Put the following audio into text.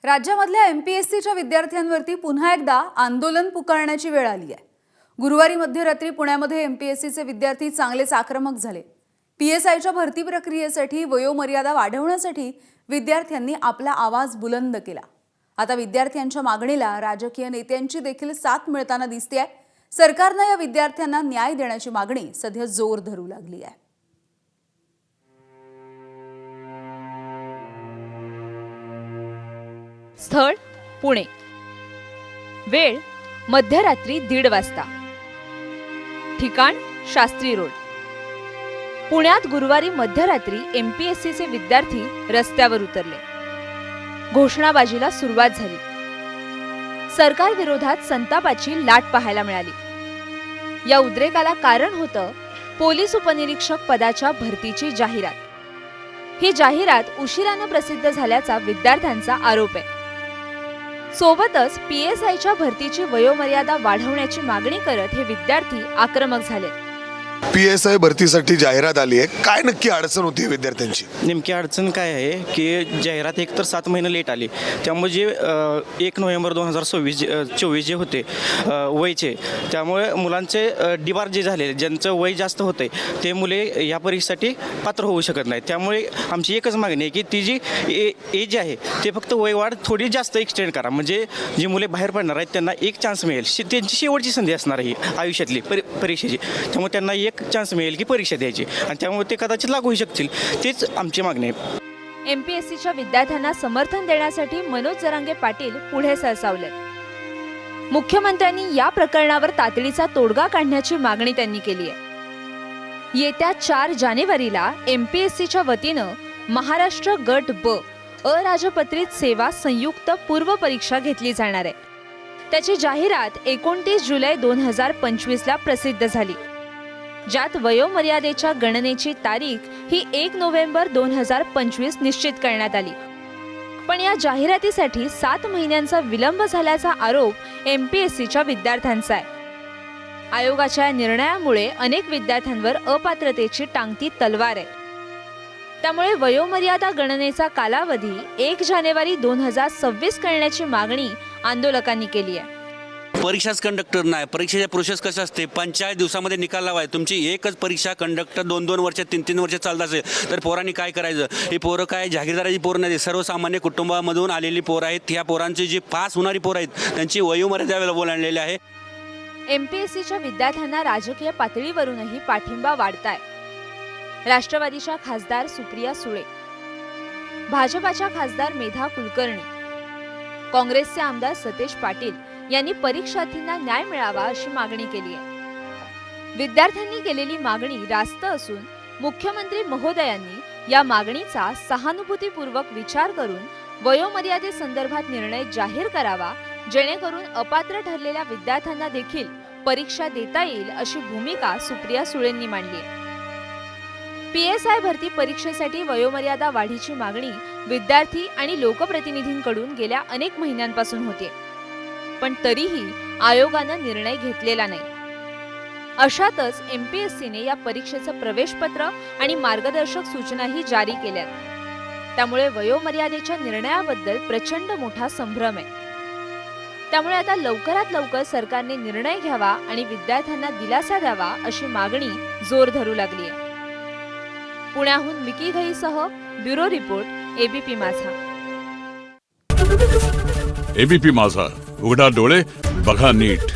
राज्यामधल्या एमपीएससीच्या विद्यार्थ्यांवरती पुन्हा एकदा आंदोलन पुकारण्याची वेळ आली आहे। गुरुवारी मध्यरात्री पुण्यामध्ये एमपीएससीचे विद्यार्थी चांगलेच आक्रमक झाले। पीएसआयच्या भरती प्रक्रियेसाठी वयोमर्यादा वाढवण्यासाठी विद्यार्थ्यांनी आपला आवाज बुलंद केला। आता विद्यार्थ्यांच्या मागणीला राजकीय नेत्यांची देखील साथ मिळताना दिसते। सरकारने या विद्यार्थ्यांना न्याय देण्याची मागणी सध्या जोर धरू लागली आहे। स्थळ पुणे, वेळ मध्यरात्री 1:30 वाजता, ठिकाण शास्त्री रोड। पुण्यात गुरुवारी मध्यरात्री एमपीएससीचे विद्यार्थी रस्त्यावर उतरले। घोषणाबाजीला सुरुवात झाली। सरकार विरोधात संतापाची लाट पाहायला मिळाली। या उद्रेकाला कारण होतं पोलीस उपनिरीक्षक पदाच्या भरतीची जाहिरात। ही जाहिरात उशिराने प्रसिद्ध झाल्याचा विद्यार्थ्यांचा आरोप आहे। सोबतच पीएसआयच्या भरतीची वयोमर्यादा वाढवण्याची मागणी करत हे विद्यार्थी आक्रमक झाले। पीएसआय भरतीसाठी जाहिरात आली आहे, काय नक्की अडचण होती विद्यार्थ्यांची? नेमकी अडचण काय आहे की जाहिरात एकतर 7 महिने लेट आली, त्यामुळे जे 1 नोव्हेंबर 2024 जे होते वयचे, त्यामुळे मुलांचे डिबार जे झाले, ज्यांचं वय जास्त होते ते मुले या परीक्षेसाठी पात्र होऊ शकत नाहीत। त्यामुळे आमची एकच मागणी आहे की ती जी एज आहे ते फक्त वयवाढ थोडी जास्त एक्सटेंड करा, म्हणजे जी मुले बाहेर पडणार आहेत त्यांना एक चान्स मिळेल। त्यांची शेवटची संधी असणार आहे आयुष्यातली परीक्षेची, त्यामुळे त्यांना एक चान्स मिळेल की परीक्षा द्यायची आणि त्यामुळे ते कदाचित लागू होऊ शकतील। तेच आमची मागणी आहे। एमपीएससीच्या विद्यार्थ्यांना समर्थन देण्यासाठी मनोज जरांगे पाटील पुढे सरसावले। मुख्यमंत्र्यांनी या प्रकरणावर तातडीचा तोडगा काढण्याची मागणी त्यांनी केली आहे। येत्या 4 जानेवारीला एमपीएससीच्या वतीनं महाराष्ट्र गट ब अराजपत्रित सेवा संयुक्त पूर्व परीक्षा घेतली जाणार आहे। त्याची जाहिरात 29 जुलै 2025 ला प्रसिद्ध झाली, ज्यात वयोमर्यादेच्या गणनेची तारीख ही 1 नोव्हेंबर 2025 निश्चित करण्यात आली। पण या जाहिरातीसाठी 7 महिन्यांचा विलंब झाल्याचा आरोप एमपीएससीच्या विद्यार्थ्यांचा आहे। आयोगाच्या निर्णयामुळे अनेक विद्यार्थ्यांवर अपात्रतेची टांगती तलवार आहे। त्यामुळे वयोमर्यादा गणनेचा कालावधी 1 जानेवारी 2026 करण्याची मागणी आंदोलकांनी केली आहे। परीक्षाच कंडक्टर नाही, परीक्षेच्या प्रोसेस कसं असते, 45 दिवसामध्ये निकाल लावाय। तुमची एकच परीक्षा कंडक्टर 2-2 वर्ष 3-3 वर्ष चालत असेल तर पोरांनी काय करायचं? ही पोरं काय जागीरदाराची पोरं नाही, सर्वसामान्य कुटुंबामधून आलेली पोरं आहेत। ह्या पोरांची जी पास होणारी पोरं आहेत त्यांची वयोमर्यादा ओलांडलेली आहे। एमपीएससीच्या विद्यार्थ्यांना राजकीय पातळीवरूनही पाठिंबा वाढताय। राष्ट्रवादीच्या खासदार सुप्रिया सुळे, भाजपाच्या खासदार मेधा कुलकर्णी, काँग्रेसचे आमदार सतेज पाटील यांनी परीक्षार्थींना न्याय मिळावा अशी मागणी केली आहे। विद्यार्थ्यांनी केलेली मागणी रास्त असून मुख्यमंत्री महोदयांनी या मागणीचा सहानुभूतीपूर्वक विचार करून वयोमर्यादेसंदर्भात निर्णय जाहीर करावा, जेणेकरून अपात्र ठरलेल्या विद्यार्थ्यांना देखील परीक्षा देता येईल अशी भूमिका सुप्रिया सुळेंनी मांडली आहे। पीएसआय भरती परीक्षेसाठी वयोमर्यादा वाढीची मागणी विद्यार्थी आणि लोकप्रतिनिधींकडून गेल्या अनेक महिन्यांपासून होते, पण तरीही आयोगानं निर्णय घेतलेला नाही। अशातच एमपीएससीने या परीक्षेचं प्रवेशपत्र आणि मार्गदर्शक सूचनाही जारी केल्यात। त्यामुळे वयोमर्यादेच्या निर्णयाबद्दल प्रचंड मोठा संभ्रम आहे। त्यामुळे आता लवकरात लवकर सरकारने निर्णय घ्यावा आणि विद्यार्थ्यांना दिलासा द्यावा अशी मागणी जोर धरू लागली आहे। पुण्याहून मिकी घईसह ब्युरो रिपोर्ट, एबीपी माझा। एबीपी माझा, उघडा डोळे बघा नीट।